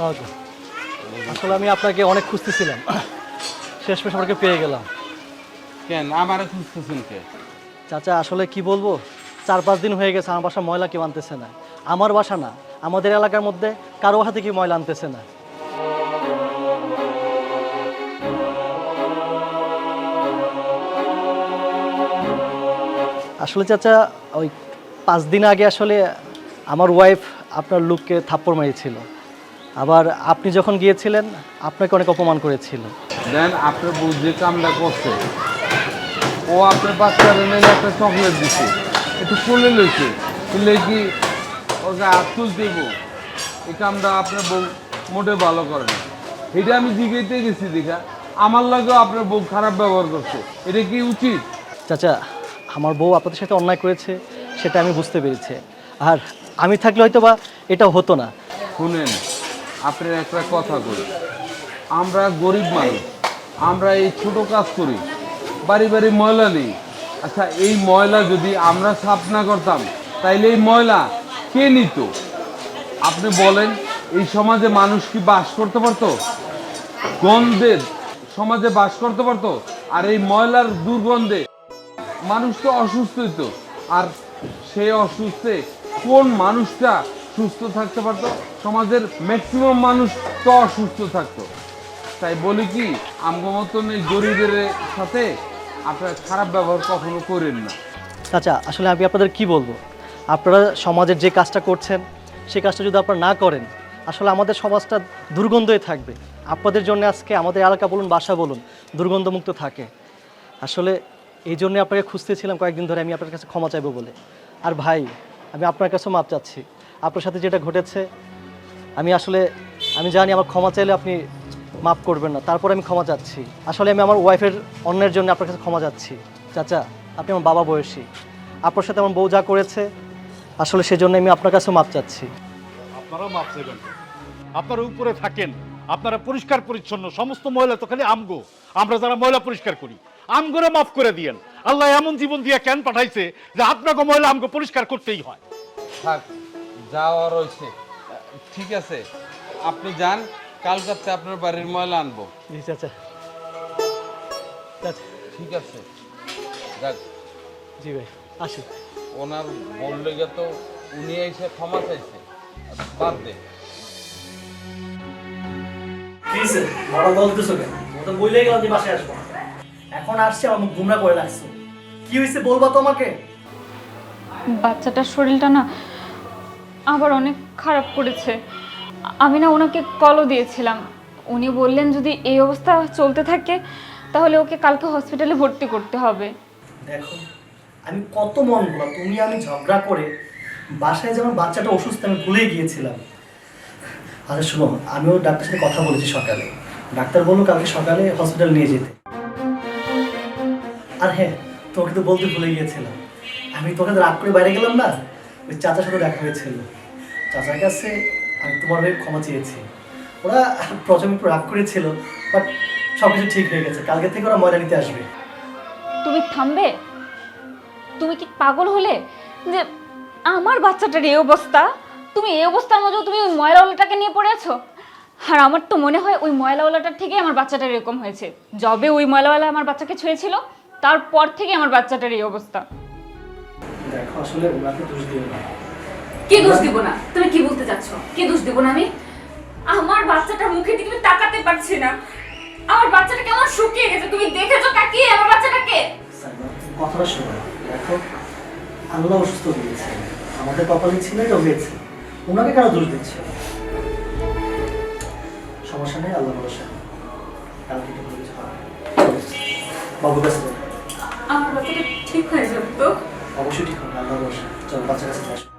ওকে। আসলে আমি আপনাকে অনেক খুঁজতেছিলাম, শেষমেশ আপনাকে পেয়ে গেলাম। কেন আমারে খুঁজতেছেন কে? চাচা আসলে কি বলবো, 4-5 দিন হয়ে গেছে আমার বাসা ময়লা কেউ আনতেছে না। আমার বাসা না, আমাদের এলাকার মধ্যে কারো বাসা থেকে ময়লা আনতেছে না। আসলে চাচা ওই 5 দিন আগে আসলে আমার ওয়াইফ আপনার লোককে থাপ্পড় মেরেছিল। আবার আপনি যখন গিয়েছিলেন আপনাকে অনেক অপমান করেছিল। দেন আপনার বউ যে কামটা করছে, ও আপনার বাচ্চার এনে একটা চকলেট দিছে, একটু কোলে লইছে, তুলে কি ওকে হাত তুলতেইব? এই কামটা আপনার বউ মোটে ভালো করে না। এটা আমি জিজ্ঞেতে গেছি দেখা আমার লাগেও আপনার বউ খারাপ ব্যবহার করছে, এটা কি উচিত? চাচা আমার বউ আপনাদের সাথে অন্যায় করেছে সেটা আমি বুঝতে পেরেছি, আর আমি থাকলে হয়তো বা এটা হতো না। শুনেন, আপনার একটা কথা কই, আমরা গরিব মানুষ, আমরা এই ছোট কাজ করি, বাড়ি বাড়ি ময়লা নেই। আচ্ছা, এই ময়লা যদি আমরা সাফ না করতাম তাইলে এই ময়লা কে নিত? আপনি বলেন, এই সমাজে মানুষ কি বাস করতে পারতো? গন্ধের সমাজে বাস করতে পারতো? আর এই ময়লার দুর্গন্ধে মানুষ তো অসুস্থ হইতো। আর সেই অসুস্থে কোন মানুষটা সুস্থ থাকতে পারতো? সমাজের ম্যাক্সিমাম মানুষ তো অসুস্থ থাকতো। তাই বলি কি, আমগো মতন এই গরিবের সাথে আপনারা খারাপ ব্যবহার কখনো করেন না। চাচা আসলে আমি আপনাদের কি বলবো, আপনারা সমাজের যে কাজটা করছেন সেই কাজটা যদি আপনারা না করেন আসলে আমাদের সমাজটা দুর্গন্ধই থাকবে। আপনাদের জন্য আজকে আমাদের এলাকা বলুন বাসা বলুন দুর্গন্ধমুক্ত থাকে। আসলে এই জন্যে আপনাকে খুঁজতেছিলাম কয়েকদিন ধরে, আমি আপনার কাছে ক্ষমা চাইবো বলে। আর ভাই আমি আপনার কাছেও মাপ চাচ্ছি, আপনার সাথে যেটা ঘটেছে আমি জানি আমার ক্ষমা চাইলে আপনি মাফ করবেন না, তারপর আমি ক্ষমা চাচ্ছি। আসলে আমি আমার ওয়াইফের অন্যের জন্য আপনার কাছে ক্ষমা চাচ্ছি। চাচা আপনি আমার বাবা বয়সী, আপনার সাথে আমার বউ যা করেছে আসলে সেজন্য আমি আপনার কাছেও মাপ চাচ্ছি। আপনারাও মাপ চাইবেন, আপনারা উপরে থাকেন, আপনারা পরিষ্কার পরিচ্ছন্ন, সমস্ত ময়লা তো খালি আমগো, আমরা যারা ময়লা পরিষ্কার করি আমগোরে মাফ করে দিয়েন। আল্লাহ এমন জীবন দিয়ে কেন পাঠাইছে যে আপনাকে ময়লা আমগো পরিষ্কার করতেই হয়? থাক, যাওয়া রয়েছে, ঠিক আছে, আপনি যান, কালকাতে আপনার বাড়ির ময়লা আনবো। জি চাচা। চাচা ঠিক আছে, যাক। জি ভাই আসি। ওনার বললে তো উনি এসে ক্ষমা চাইছে, বাদ দে। এখন আসছে আমার মুখ গুমরা করে রাখছো, কি হয়েছে বলবা তো আমাকে? বাচ্চাটার শরীরটা না আবার অনেক খারাপ করেছে। আমি না ওনাকে কলও দিয়েছিলাম, উনি বললেন যদি এই অবস্থা চলতে থাকে তাহলে ওকে কালকে হসপিটালে ভর্তি করতে হবে। দেখো আমি কত মন ভোলা, তুমি আমি ঝগড়া করে বাসায় যেমন বাচ্চাটা অসুস্থ আমি ভুলে গিয়েছিলাম। আচ্ছা শোনো, আমিও ডাক্তারের সাথে কথা বলেছি সকালে, ডাক্তার বললো কালকে সকালে হসপিটাল নিয়ে যেতে। আর হ্যাঁ, তোকে তো বলতে ভুলে গিয়েছিলাম, আমি তোকে রাগ করে বাইরে গেলাম না, ওই চাচার সাথে দেখা হয়েছিল। চাচার কাছে আমি তোমার হয়ে ক্ষমা চেয়েছি। ওরা প্রথমে একটু রাগ করেছিল, বাট সব কিছু ঠিক হয়ে গেছে, কালকে থেকে ওরা ময়লা নিতে আসবে। তুমি থামবে? তুমি কি পাগল হলে যে আমার বাচ্চাটার এই অবস্থা, তুমি এই অবস্থার মধ্যে তুমি ওই ময়লাওয়ালাটাকে নিয়ে পড়ে আছো? আর আমার তো মনে হয় ওই ময়লাওয়ালাটার থেকেই আমার বাচ্চাটার এরকম হয়েছে। যবে ওই ময়লাওয়ালা আমার বাচ্চাকে ছুঁয়েছিল তারপর থেকে আমার বাচ্চাটার এই অবস্থা। দেখো আসলে ওনাকে দোষ দিও না। কি দোষ দিব না? তুমি কি বলতে চাচ্ছ? কি দোষ দিব না আমি? আমার বাচ্চাটার মুখের দিকে আমি তাকাতে পারছি না। আমার বাচ্চাটা কেমন শুকিয়ে গেছে, তুমি দেখেছো তাকিয়ে আমার বাচ্চাটাকে? কথাটা শোনো, দেখো আল্লাহ অসুস্থ দিয়েছে, আমাদের কপালে ছিল এটা হয়েছে, ওনাকে কেন দোষ দিচ্ছে? সমস্যা নেই, আল্লাহ ভরসা, কালকে ঠিক হয়ে যাবে। বাবুর কাছে আমার বাচ্চাটা ঠিক হয়ে যাবে তো? অবশ্যই ঠিক হবে, আল্লাহ ভরসা। চলো বাচ্চার কাছে আসো।